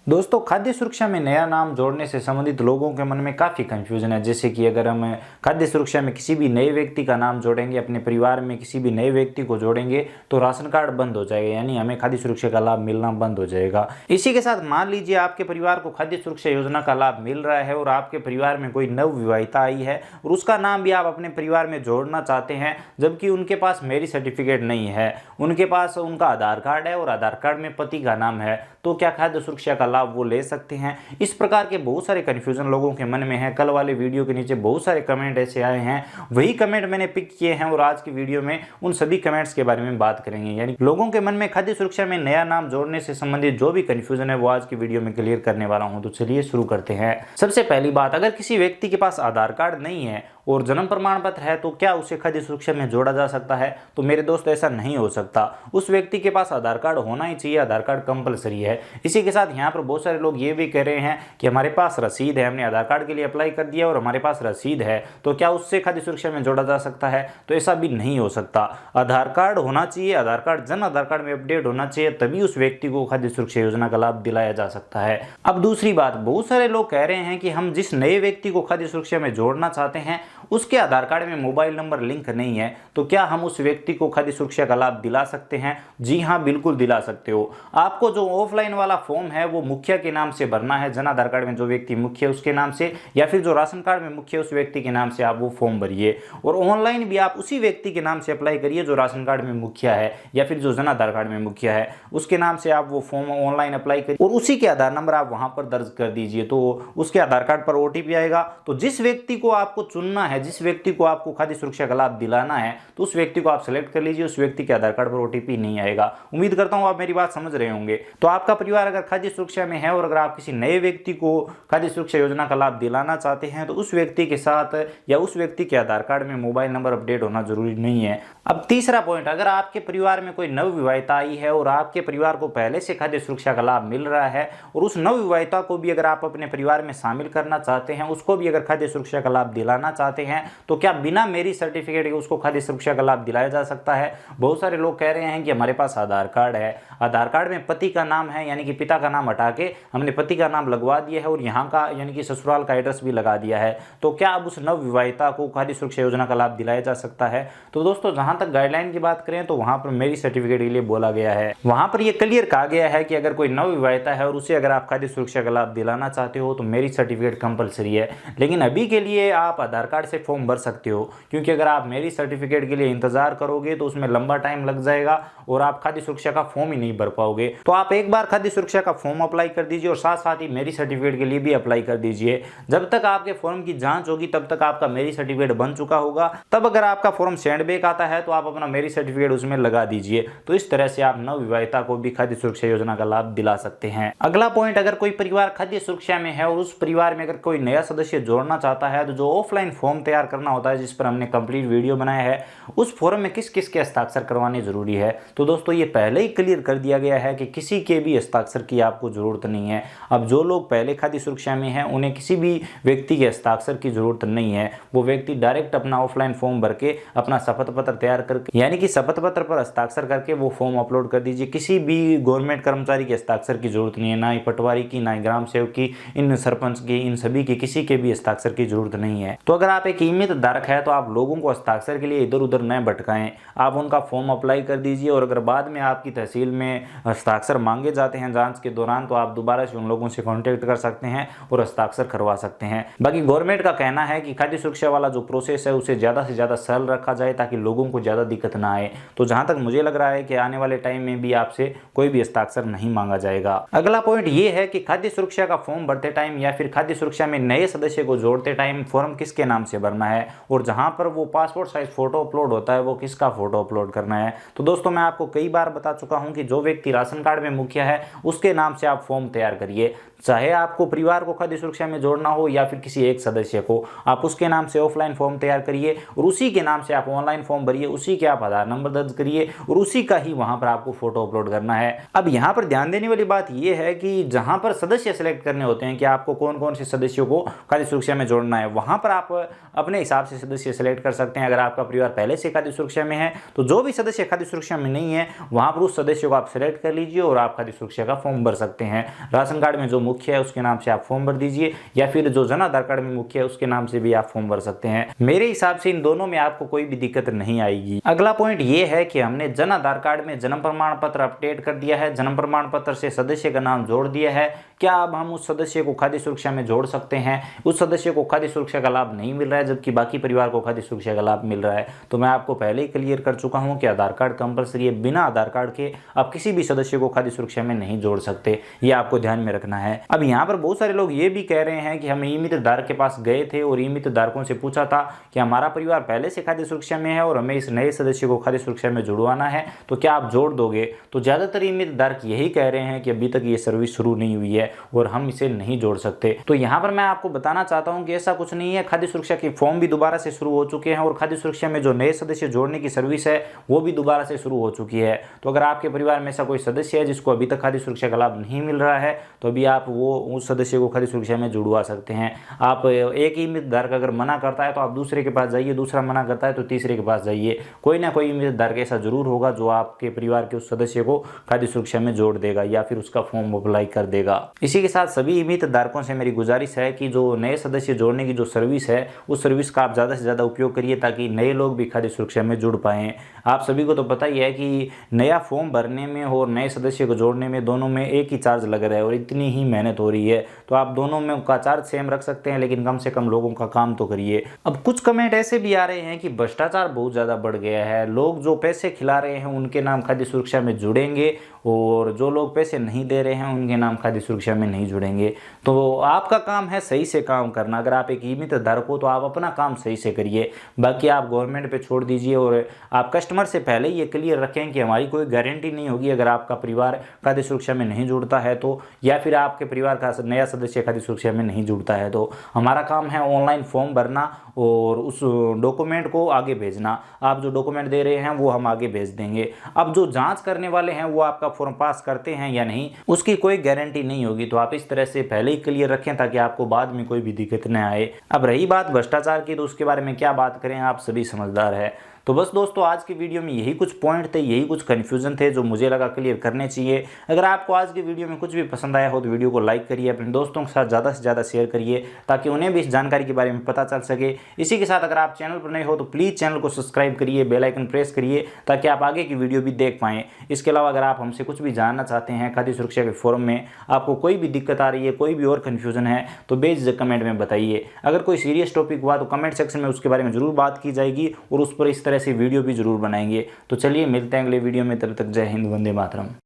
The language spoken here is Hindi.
दोस्तों, खाद्य सुरक्षा में नया नाम जोड़ने से संबंधित लोगों के मन में काफ़ी कन्फ्यूजन है। जैसे कि अगर हम खाद्य सुरक्षा में किसी भी नए व्यक्ति का नाम जोड़ेंगे, अपने परिवार में किसी भी नए व्यक्ति को जोड़ेंगे तो राशन कार्ड बंद हो जाएगा, यानी हमें खाद्य सुरक्षा का लाभ मिलना बंद हो जाएगा। इसी के साथ मान लीजिए आपके परिवार को खाद्य सुरक्षा योजना का लाभ मिल रहा है और आपके परिवार में कोई नवविवाहिता आई है और उसका नाम भी आप अपने परिवार में जोड़ना चाहते हैं, जबकि उनके पास मैरिज सर्टिफिकेट नहीं है, उनके पास उनका आधार कार्ड है और आधार कार्ड में पति का नाम है, तो क्या खाद्य सुरक्षा का लाभ वो ले सकते हैं? इस प्रकार के बहुत सारे कन्फ्यूजन लोगों के मन में है। कल वाले वीडियो के नीचे बहुत सारे कमेंट ऐसे आए हैं, वही कमेंट मैंने पिक किए हैं और आज की वीडियो में उन सभी कमेंट्स के बारे में बात करेंगे। यानी लोगों के मन में खाद्य सुरक्षा में नया नाम जोड़ने से संबंधित जो भी कन्फ्यूजन है वो आज की वीडियो में क्लियर करने वाला हूं। तो चलिए शुरू करते हैं। सबसे पहली बात, अगर किसी व्यक्ति के पास आधार कार्ड नहीं है और जन्म प्रमाण पत्र है तो क्या उसे खाद्य सुरक्षा में जोड़ा जा सकता है? तो मेरे दोस्त ऐसा नहीं हो सकता। उस व्यक्ति के पास आधार कार्ड होना ही चाहिए, आधार कार्ड कंपलसरी है। इसी के साथ यहाँ पर बहुत सारे लोग ये भी कह रहे हैं कि हमारे पास रसीद है, हमने आधार कार्ड के लिए अप्लाई कर दिया और हमारे पास रसीद है, तो क्या उससे खाद्य सुरक्षा में जोड़ा जा सकता है? तो ऐसा भी नहीं हो सकता। आधार कार्ड होना चाहिए, आधार कार्ड जन आधार कार्ड में अपडेट होना चाहिए, तभी उस व्यक्ति को खाद्य सुरक्षा योजना का लाभ दिलाया जा सकता है। अब दूसरी बात, बहुत सारे लोग कह रहे हैं कि हम जिस नए व्यक्ति को खाद्य सुरक्षा में जोड़ना चाहते हैं उसके आधार कार्ड में मोबाइल नंबर लिंक नहीं है, तो क्या हम उस व्यक्ति को खाद्य सुरक्षा का लाभ दिला सकते हैं? जी हाँ, बिल्कुल दिला सकते हो। आपको जो ऑफलाइन वाला फॉर्म है वो मुखिया के नाम से भरना है, जन आधार कार्ड में जो व्यक्ति मुख्य है उसके नाम से, या फिर जो राशन कार्ड में मुख्य है उस व्यक्ति के नाम से आप वो फॉर्म भरिए। और ऑनलाइन भी आप उसी व्यक्ति के नाम से अप्लाई करिए जो राशन कार्ड में मुखिया है या फिर जो जन आधार कार्ड में मुखिया है उसके नाम से आप वो फॉर्म ऑनलाइन अप्लाई करिए और उसी के आधार नंबर आप वहां पर दर्ज कर दीजिए, तो उसके आधार कार्ड पर ओटीपी आएगा। तो जिस व्यक्ति को आपको चुनना है, जिस व्यक्ति को आपको खाद्य सुरक्षा का लाभ दिलाना है, तो उस व्यक्ति को आप सेलेक्ट कर लीजिए। उस व्यक्ति के आधार कार्ड पर ओटीपी नहीं आएगा। उम्मीद करता हूं आप मेरी बात समझ रहे होंगे। तो आपका परिवार अगर खाद्य सुरक्षा में है और अगर आप किसी नए व्यक्ति को खाद्य सुरक्षा योजना का लाभ दिलाना चाहते हैं तो उस व्यक्ति के साथ या उस व्यक्ति के आधार कार्ड में मोबाइल नंबर अपडेट होना जरूरी नहीं है। अब तीसरा पॉइंट, अगर आपके परिवार में कोई नवविवाहिता आई है और आपके परिवार को पहले से खाद्य सुरक्षा का लाभ मिल रहा है और उस नवविवाहिता को भी अगर आप अपने परिवार में शामिल करना चाहते हैं, उसको भी अगर खाद्य सुरक्षा का लाभ दिलाना चाहते हैं, तो क्या बिना मैरिज सर्टिफिकेट के उसको खाद्य सुरक्षा का लाभ दिलाया जा सकता है? बहुत सारे लोग कह रहे हैं कि हमारे पास आधार कार्ड है, आधार कार्ड में पति का नाम है, यानी कि पिता का नाम हटा के हमने पति का नाम लगवा दिया है और यहाँ का यानी कि ससुराल का एड्रेस भी लगा दिया है, तो क्या अब उस नवविवाहिता को खाद्य सुरक्षा योजना का लाभ दिलाया जा सकता है? तो दोस्तों, जहां तक गाइडलाइन की बात करें तो वहां पर मैरिज सर्टिफिकेट के लिए बोला गया है, वहां पर यह क्लियर कहा गया है कि अगर कोई नवविवाहिता है और उसे अगर आप खाद्य सुरक्षा का लाभ दिलाना चाहते हो तो मैरिज सर्टिफिकेट कंपलसरी है। लेकिन अभी के लिए आप आधार कार्ड से फॉर्म भर सकते हो, क्योंकि अगर आप मैरिज सर्टिफिकेट के लिए इंतजार करोगे तो उसमें लंबा टाइम लग जाएगा और आप खाद्य सुरक्षा का फॉर्म ही नहीं भर पाओगे। तो आप एक बार खाद्य सुरक्षा का फॉर्म अप्लाई कर दीजिए और साथ साथ ही मैरिज सर्टिफिकेट के लिए भी अप्लाई कर दीजिए। जब तक आपके फॉर्म की जांच होगी तब तक आपका मैरिज सर्टिफिकेट बन चुका होगा। तब अगर आपका फॉर्म सेंड बैक आता है तो आप अपना मैरिज सर्टिफिकेट उसमें लगा दीजिए। तो इस तरह से आप नवविवाहिता को भी खाद्य सुरक्षा योजना का लाभ दिला सकते हैं। अगला पॉइंट, अगर कोई परिवार खाद्य सुरक्षा में है और उस परिवार में अगर कोई नया सदस्य जोड़ना चाहता है तो जो ऑफलाइन फॉर्म तैयार करना होता है, जिस पर हमने कंप्लीट वीडियो बनाया है, उस फॉर्म में किस किस के हस्ताक्षर करवाने जरूरी है। तो दोस्तों, ये पहले ही क्लियर कर दिया गया है कि किसी के भी हस्ताक्षर की आपको जरूरत नहीं है। अब जो लोग पहले खाद्य सुरक्षा में हैं उन्हें किसी भी व्यक्ति के हस्ताक्षर की जरूरत नहीं है। वो व्यक्ति डायरेक्ट अपना ऑफलाइन फॉर्म भर के अपना शपथ पत्र तैयार करके, यानी कि शपथ पत्र पर हस्ताक्षर करके वो फॉर्म अपलोड कर दीजिए। किसी भी गवर्नमेंट कर्मचारी के हस्ताक्षर की जरूरत नहीं है, ना ही पटवारी की, ना ही ग्राम सेवक की, इन सरपंच की, इन सभी की किसी के भी हस्ताक्षर की जरूरत नहीं है। तो अगर आप एक ईमित धारक है तो आप लोगों को हस्ताक्षर के लिए इधर उधर न भटकाएं, आप उनका फॉर्म अप्लाई कर दीजिए और अगर बाद में आपकी तहसील में हस्ताक्षर मांगे जाते हैं जांच के दौरान तो आप दोबारा से उन लोगों से कांटेक्ट कर सकते हैं और हस्ताक्षर करवा सकते हैं। बाकी गवर्नमेंट का कहना है कि खाद्य सुरक्षा वाला जो प्रोसेस है उसे ज्यादा से ज्यादा सरल रखा जाए ताकि लोगों को ज्यादा दिक्कत ना आए। तो जहां तक मुझे लग रहा है कि आने वाले टाइम में भी आपसे कोई भी हस्ताक्षर नहीं मांगा जाएगा। अगला पॉइंट ये है कि खाद्य सुरक्षा का फॉर्म भरते टाइम या फिर खाद्य सुरक्षा में नए सदस्य को जोड़ते टाइम फॉर्म किसके नाम से भरना है और जहां पर वो पासपोर्ट साइज फोटो अपलोड होता है वो किसका फोटो अपलोड करना है। तो दोस्तों, मैं आपको कई बार बता चुका हूं कि जो व्यक्ति राशन कार्ड में मुखिया है उसके नाम से आप फॉर्म तैयार करिए। चाहे आपको परिवार को खाद्य सुरक्षा में जोड़ना हो या फिर किसी एक सदस्य को, आप उसके नाम से ऑफलाइन फॉर्म तैयार करिए और उसी के नाम से आप ऑनलाइन फॉर्म भरिए, उसी के आप आधार नंबर दर्ज करिए और उसी का ही वहां पर आपको फोटो अपलोड करना है। अब यहाँ पर ध्यान देने वाली बात यह है कि जहां पर सदस्य सेलेक्ट करने होते हैं कि आपको कौन कौन से सदस्यों को खाद्य सुरक्षा में जोड़ना है, वहां पर आप अपने हिसाब से सदस्य सेलेक्ट कर सकते हैं। अगर आपका परिवार पहले से खाद्य सुरक्षा में है तो जो भी सदस्य खाद्य सुरक्षा में नहीं है वहां पर उस सदस्य को आप सेलेक्ट कर लीजिए और आप खाद्य सुरक्षा का फॉर्म भर सकते हैं। राशन कार्ड में जो मुख्य है उसके नाम से आप फॉर्म भर दीजिए या फिर जो जन आधार कार्ड में मुख्य है उसके नाम से भी आप फॉर्म भर सकते हैं। मेरे हिसाब से इन दोनों में आपको कोई भी दिक्कत नहीं आएगी। अगला पॉइंट ये है कि हमने जन आधार कार्ड में जन्म प्रमाण पत्र अपडेट कर दिया है, जन्म प्रमाण पत्र से सदस्य का नाम जोड़ दिया है। क्या अब हम उस सदस्य को खाद्य सुरक्षा में जोड़ सकते हैं? उस सदस्य को खाद्य सुरक्षा का लाभ नहीं मिल रहा है जबकि बाकी परिवार को खाद्य सुरक्षा का लाभ मिल रहा है। तो मैं आपको पहले ही क्लियर कर चुका हूं कि आधार कार्ड कंपलसरी है, बिना आधार कार्ड के आप किसी भी सदस्य को खाद्य सुरक्षा में नहीं जोड़ सकते, ये आपको ध्यान में रखना है। अब यहाँ पर बहुत सारे लोग ये भी कह रहे हैं कि हम ई मित्र धारक के पास गए थे और ई मित्र धारकों से पूछा था कि हमारा परिवार पहले से खाद्य सुरक्षा में है और हमें इस नए सदस्य को खाद्य सुरक्षा में जुड़वाना है, तो क्या आप जोड़ दोगे? तो ज्यादातर ई मित्र धारक यही कह रहे हैं कि अभी तक ये सर्विस शुरू नहीं हुई है और हम इसे नहीं जोड़ सकते। तो यहाँ पर मैं आपको बताना चाहता हूँ कि ऐसा कुछ नहीं है। खाद्य सुरक्षा के फॉर्म भी दोबारा से शुरू हो चुके हैं और खाद्य सुरक्षा में जो नए सदस्य जोड़ने की सर्विस है वो भी दोबारा से शुरू हो चुकी है। तो अगर आपके परिवार में ऐसा कोई सदस्य है जिसको अभी तक खाद्य सुरक्षा का लाभ नहीं मिल रहा है तो अभी आप वो उस सदस्य को खाद्य सुरक्षा में जुड़वा सकते हैं। आप एक ई मित्र धारक अगर मना करता है तो आप दूसरे के पास जाइए, दूसरा मना करता है तो तीसरे के पास जाइए। कोई ना कोई ई मित्र धारक ऐसा जरूर होगा जो आपके परिवार के उस सदस्य को खाद्य सुरक्षा में जोड़ देगा या फिर उसका फॉर्म अप्लाई कर देगा। इसी के साथ सभी ई मित्र धारकों से मेरी गुजारिश है कि जो नए सदस्य जोड़ने की जो सर्विस है उस सर्विस का आप ज़्यादा से ज़्यादा उपयोग करिए ताकि नए लोग भी खाद्य सुरक्षा में जुड़ पाएँ। आप सभी को तो पता ही है कि नया फॉर्म भरने में और नए सदस्य को जोड़ने में दोनों में एक ही चार्ज लग रहा है और इतनी ही मेहनत हो रही है। तो आप दोनों में का चार्ज सेम रख सकते हैं लेकिन कम से कम लोगों का काम तो करिए। अब कुछ कमेंट ऐसे भी आ रहे हैं कि भ्रष्टाचार बहुत ज़्यादा बढ़ गया है, लोग जो पैसे खिला रहे हैं उनके नाम खाद्य सुरक्षा में जुड़ेंगे और जो लोग पैसे नहीं दे रहे हैं उनके नाम खाद्य सुरक्षा में नहीं जुड़ेंगे। तो आपका काम है सही से काम करना। अगर आप एक ई मित्र धारक हो तो आप अपना काम सही से करिए, बाकी आप गवर्नमेंट पे छोड़ दीजिए। और आप कस्टमर से पहले ये क्लियर रखें कि हमारी कोई गारंटी नहीं होगी अगर आपका परिवार खाद्य सुरक्षा में नहीं जुड़ता है तो, या फिर आपके परिवार का नया सदस्य खाद्य सुरक्षा में नहीं जुड़ता है तो। हमारा काम है ऑनलाइन फॉर्म भरना और उस डॉक्यूमेंट को आगे भेजना। आप जो डॉक्यूमेंट दे रहे हैं वो हम आगे भेज देंगे। अब जो जांच करने वाले हैं वो आपका फॉर्म पास करते हैं या नहीं उसकी कोई गारंटी नहीं होगी। तो आप इस तरह से पहले ही क्लियर रखें ताकि आपको बाद में कोई भी दिक्कत न आए। अब रही बात भ्रष्टाचार की तो उसके बारे में क्या बात करें, आप सभी समझदार है। तो बस दोस्तों आज की वीडियो में यही कुछ पॉइंट थे, यही कुछ कन्फ्यूजन थे जो मुझे लगा क्लियर करने चाहिए। अगर आपको आज की वीडियो में कुछ भी पसंद आया हो तो वीडियो को लाइक करिए, अपने दोस्तों के साथ ज़्यादा से ज़्यादा शेयर करिए ताकि उन्हें भी इस जानकारी के बारे में पता चल सके। इसी के साथ अगर आप चैनल पर नए हो तो प्लीज़ चैनल को सब्सक्राइब करिए, बेल आइकन प्रेस करिए ताकि आप आगे की वीडियो भी देख पाएँ। इसके अलावा अगर आप हमसे कुछ भी जानना चाहते हैं खाद्य सुरक्षा के फॉर्म में, आपको कोई भी दिक्कत आ रही है, कोई भी और कन्फ्यूजन है तो बेझिझक कमेंट में बताइए। अगर कोई सीरियस टॉपिक हुआ तो कमेंट सेक्शन में उसके बारे में जरूर बात की जाएगी और उस पर इस तरह से वीडियो भी जरूर बनाएंगे। तो चलिए मिलते हैं अगले वीडियो में, तब तक जय हिंद, वंदे मातरम।